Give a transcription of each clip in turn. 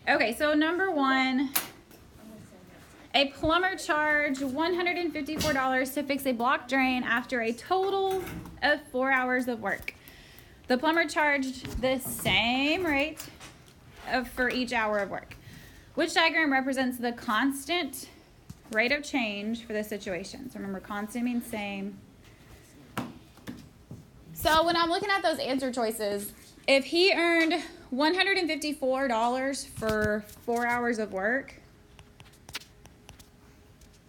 Okay, so number one, a plumber charged $154 to fix a blocked drain after a total of 4 hours of work. The plumber charged the same rate for each hour of work. Which diagram represents the constant rate of change for this situation? So remember, constant means same. So when I'm looking at those answer choices, if he earned $154 for 4 hours of work,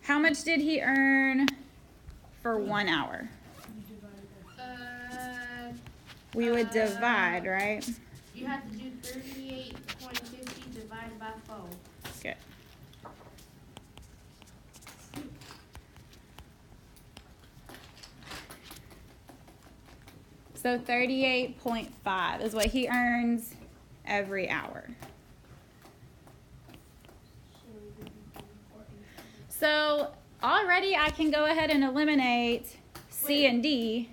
how much did he earn for 1 hour? We would divide, right? You have to do 38.50 divided by 4. Good. So 38.5 is what he earns every hour. So already I can go ahead and eliminate C and D,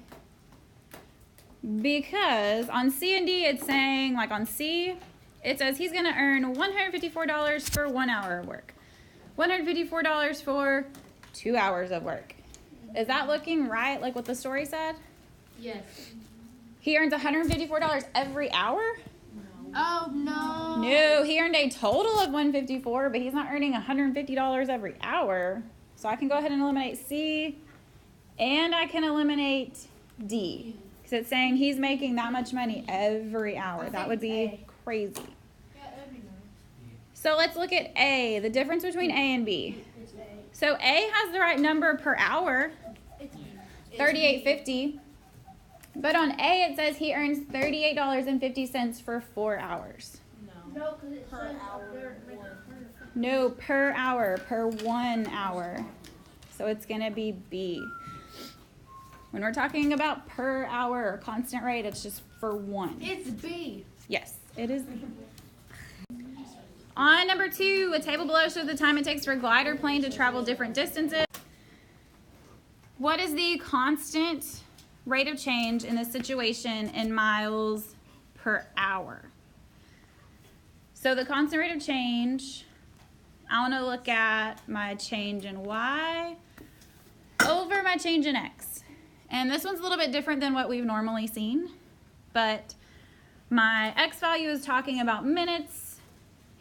because on C and D it's saying, like on C, it says he's going to earn $154 for 1 hour of work, $154 for 2 hours of work. Is that looking right, like what the story said? Yes. He earns $154 every hour? Oh, no. No, he earned a total of $154, but he's not earning $150 every hour. So I can go ahead and eliminate C, and I can eliminate D, because it's saying he's making that much money every hour. That would be crazy. Yeah, that'd be nice. So let's look at A, the difference between A and B. So A has the right number per hour, $38.50. But on A, it says he earns $38.50 for 4 hours. No, because it's per hour. No, per hour, per 1 hour. So it's going to be B. When we're talking about per hour or constant rate, it's just for 1. It's B. Yes, it is. On number 2, a table below shows the time it takes for a glider plane to travel different distances. What is the constant rate of change in this situation in miles per hour? So the constant rate of change, I want to look at my change in Y over my change in X. And this one's a little bit different than what we've normally seen, but my X value is talking about minutes,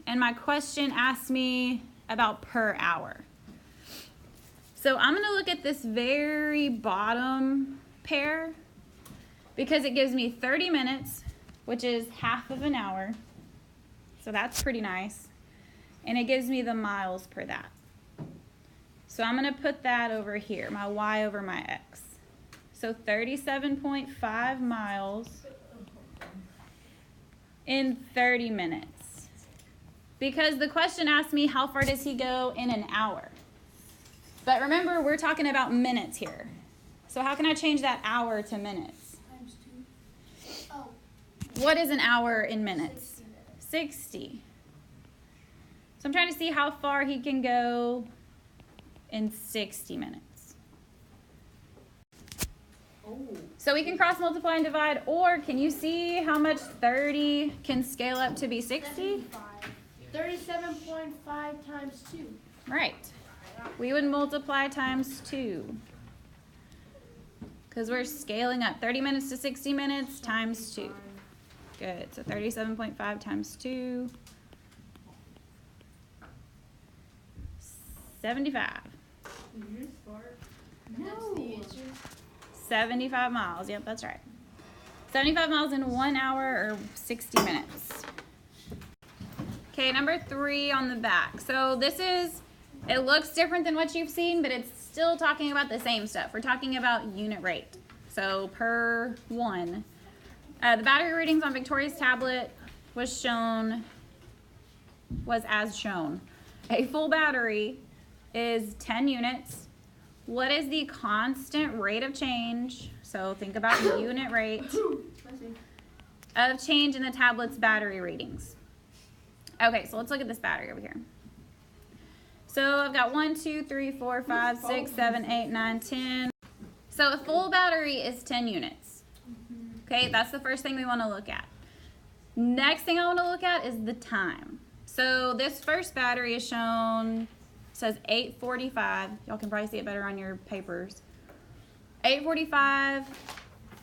and my question asks me about per hour. So I'm going to look at this very bottom pair, because it gives me 30 minutes, which is half of an hour. So that's pretty nice. And it gives me the miles per that. So I'm going to put that over here, my Y over my X. So 37.5 miles in 30 minutes. Because the question asked me how far does he go in an hour. But remember, we're talking about minutes here. So how can I change that hour to minutes? Times 2. Oh. What is an hour in minutes? 60. So I'm trying to see how far he can go in 60 minutes. Oh. So we can cross multiply and divide, or can you see how much 30 can scale up to be 60? 37.5 times 2. Right. We would multiply times 2. Because we're scaling up. 30 minutes to 60 minutes times 2. Good. So 37.5 times 2. 75. No. 75 miles. Yep, that's right. 75 miles in 1 hour or 60 minutes. Okay, number 3 on the back. So this is, it looks different than what you've seen, but it's still talking about the same stuff. We're talking about unit rate. So per 1. The battery readings on Victoria's tablet was as shown. A full battery is 10 units. What is the constant rate of change? So think about the unit rate of change in the tablet's battery readings. Okay, so let's look at this battery over here. So I've got 1, 2, 3, 4, 5, 6, 7, 8, 9, 10. So a full battery is 10 units. Okay, that's the first thing we want to look at. Next thing I want to look at is the time. So this first battery is shown, says 845. Y'all can probably see it better on your papers. 845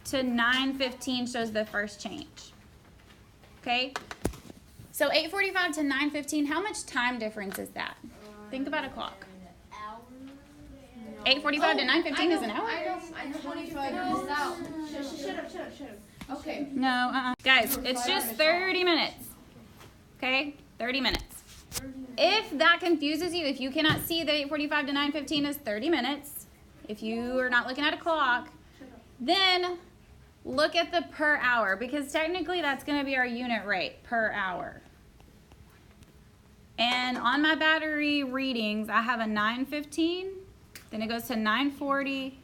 to 915 shows the first change. Okay? So 845 to 915, how much time difference is that? Think about a clock. 845 to 915 is an hour? I know 25 minutes out. Shut up. Okay. No, Guys, it's just 30 minutes. Okay? 30 minutes. If that confuses you, if you cannot see that 845 to 915 is 30 minutes, if you are not looking at a clock, then look at the per hour, because technically that's going to be our unit rate per hour. And on my battery readings, I have a 915, then it goes to 940,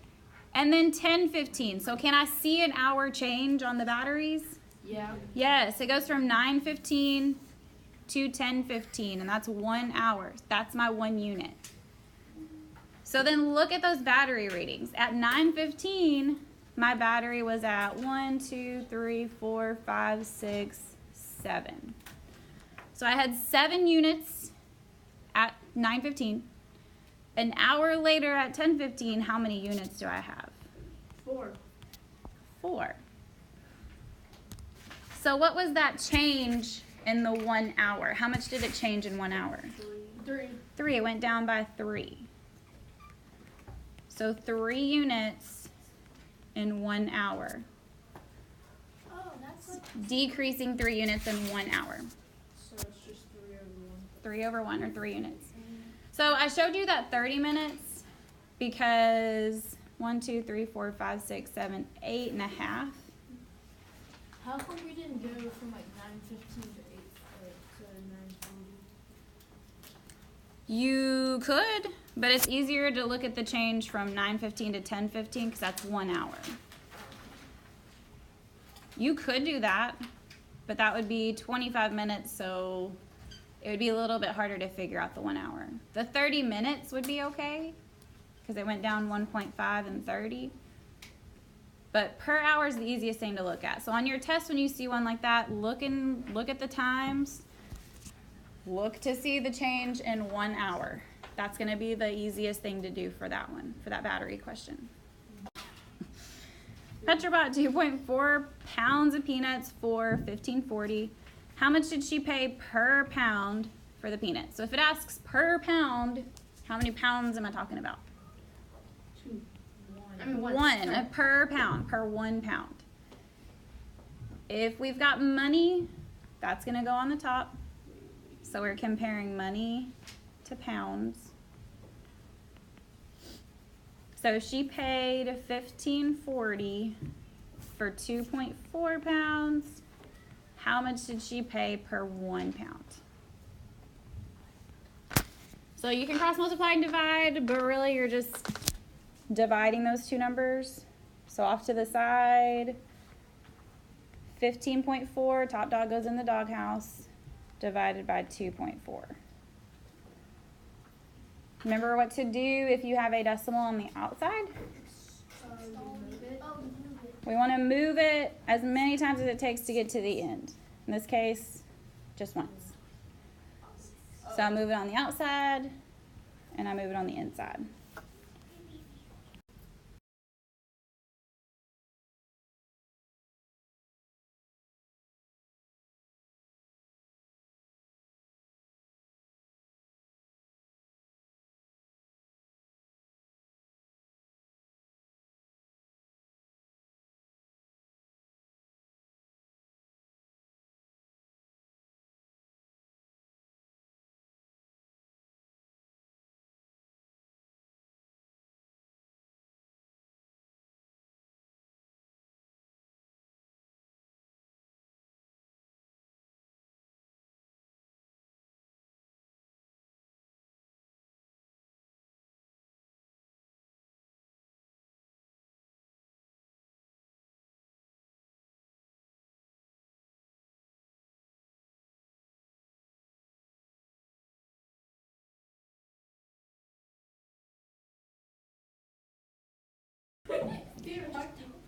and then 1015. So can I see an hour change on the batteries? Yeah. Yes, it goes from 915 to 1015, and that's 1 hour. That's my 1 unit. So then look at those battery readings. At 915, my battery was at 1, 2, 3, 4, 5, 6, 7. So I had 7 units at 915. An hour later at 1015, how many units do I have? 4. 4. So what was that change in the 1 hour? How much did it change in 1 hour? 3. 3. It went down by 3. So 3 units in 1 hour. Oh, that's like. Decreasing 3 units in 1 hour. So it's just 3 over 1. 3 over 1, or 3 units. So I showed you that 30 minutes because 1, 2, 3, 4, 5, 6, 7, 8 and a half. How come we didn't go from like 9:15 to 9:40? You could, but it's easier to look at the change from 9:15 to 10:15 because that's 1 hour. You could do that, but that would be 25 minutes, so it would be a little bit harder to figure out the 1 hour. The 30 minutes would be okay because it went down 1.5 and 30. But per hour is the easiest thing to look at. So on your test, when you see one like that, look at the times. Look to see the change in 1 hour. That's going to be the easiest thing to do for that one, for that battery question. Petra bought 2.4 pounds of peanuts for $15.40. How much did she pay per pound for the peanuts? So if it asks per pound, how many pounds am I talking about? 2. 1 per pound, per 1 pound. If we've got money, that's going to go on the top. So we're comparing money to pounds. So she paid $15.40 for 2.4 pounds. How much did she pay per 1 pound? So you can cross multiply and divide, but really you're just dividing those two numbers. So off to the side, 15.4, top dog goes in the doghouse, divided by 2.4. Remember what to do if you have a decimal on the outside? We want to move it as many times as it takes to get to the end. In this case, just once. So I move it on the outside, and I move it on the inside.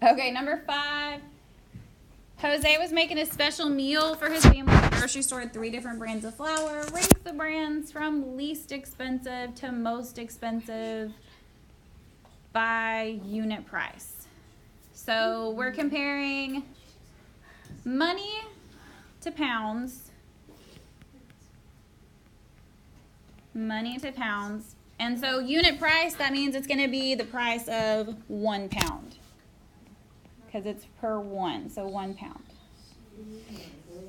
Okay, number 5. Jose was making a special meal for his family at the grocery store. 3 different brands of flour. Rank the brands from least expensive to most expensive by unit price. So we're comparing money to pounds. Money to pounds. And so unit price, that means it's going to be the price of 1 pound. Because it's per 1, so 1 pound.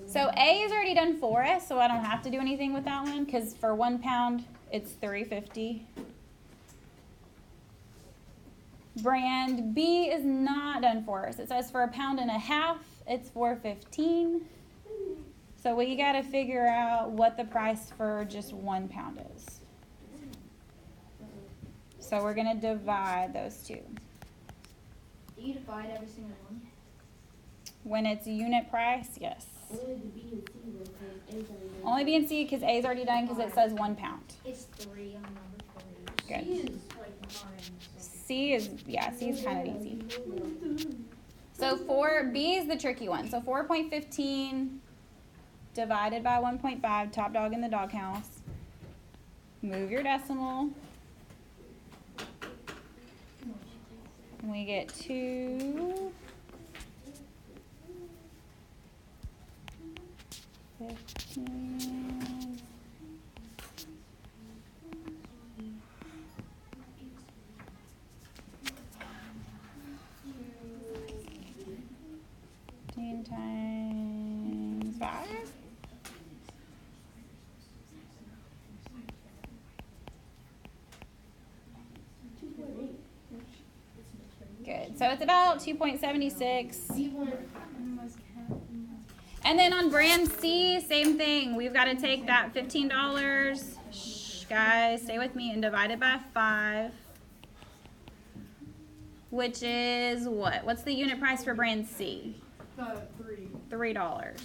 So A is already done for us, so I don't have to do anything with that one, because for 1 pound, it's $3.50. Brand B is not done for us. It says for 1.5 pounds, it's $4.15. So we got to figure out what the price for just 1 pound is. So we're going to divide those two. Do you divide every single one? When it's unit price, yes. Only the B and C though, because A's already done. Only B and C because A is already done because it says 1 pound. It's 3 on number 3. Good. C is like 9. C is kind of easy. So B is the tricky one. So 4.15 divided by 1.5, top dog in the doghouse. Move your decimal. And we get 2. 15. Times 5. Good. So it's about 2.76. And then on brand C, same thing. We've got to take that $15. Shh, guys, stay with me, and divide it by 5. Which is what? What's the unit price for brand C? 3. $3.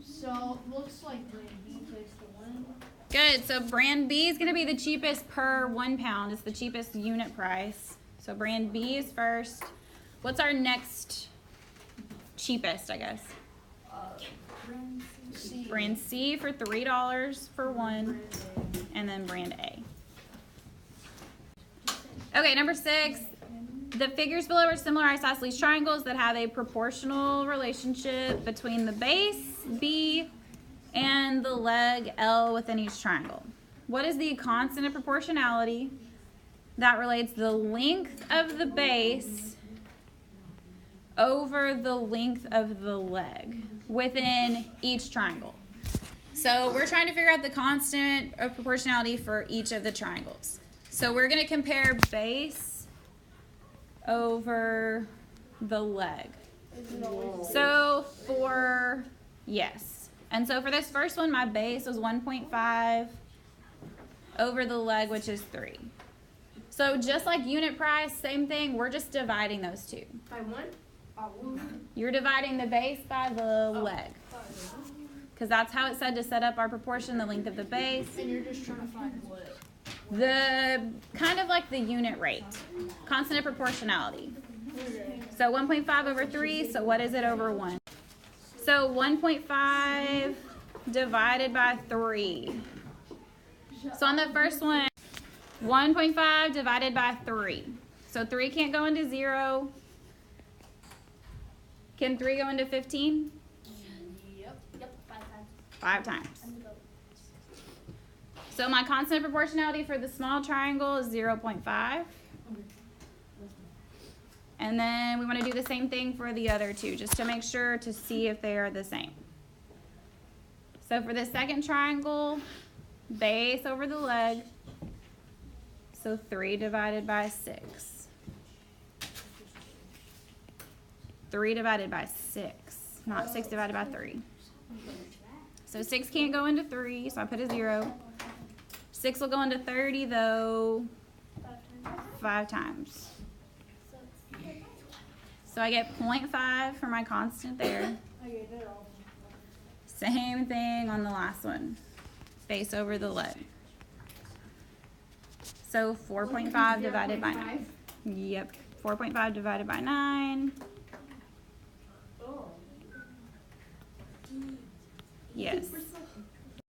So looks like brand B takes the 1. Good. So brand B is going to be the cheapest per 1 pound. It's the cheapest unit price. So brand B is first. What's our next cheapest, I guess? Brand C. Brand C for $3 for 1, and then brand A. Okay, number 6. The figures below are similar isosceles triangles that have a proportional relationship between the base, B, and the leg, L, within each triangle. What is the constant of proportionality that relates the length of the base over the length of the leg within each triangle? So we're trying to figure out the constant of proportionality for each of the triangles. So we're going to compare base over the leg. So and so for this first one, my base was 1.5 over the leg, which is 3. So just like unit price, same thing, we're just dividing those two. By 1? You're dividing the base by the leg. Because that's how it said to set up our proportion, the length of the base. And you're just trying to find what? The kind of like the unit rate, constant of proportionality. So 1.5 over 3, so what is it over 1? So 1.5 divided by 3. So on the first one, 1.5 divided by 3. So 3 can't go into 0. Can 3 go into 15? Yep, 5 times. 5 times. So my constant of proportionality for the small triangle is 0.5. And then we want to do the same thing for the other two, just to make sure to see if they are the same. So for the second triangle, base over the leg, so 3 divided by 6. 3 divided by 6, not 6 divided by 3. So 6 can't go into 3, so I put a 0. 6 will go into 30, though, 5 times. So I get 0.5 for my constant there. Same thing on the last one. Base over the leg. So 4.5 divided by 9. Yep, 4.5 divided by 9. Yes. We're so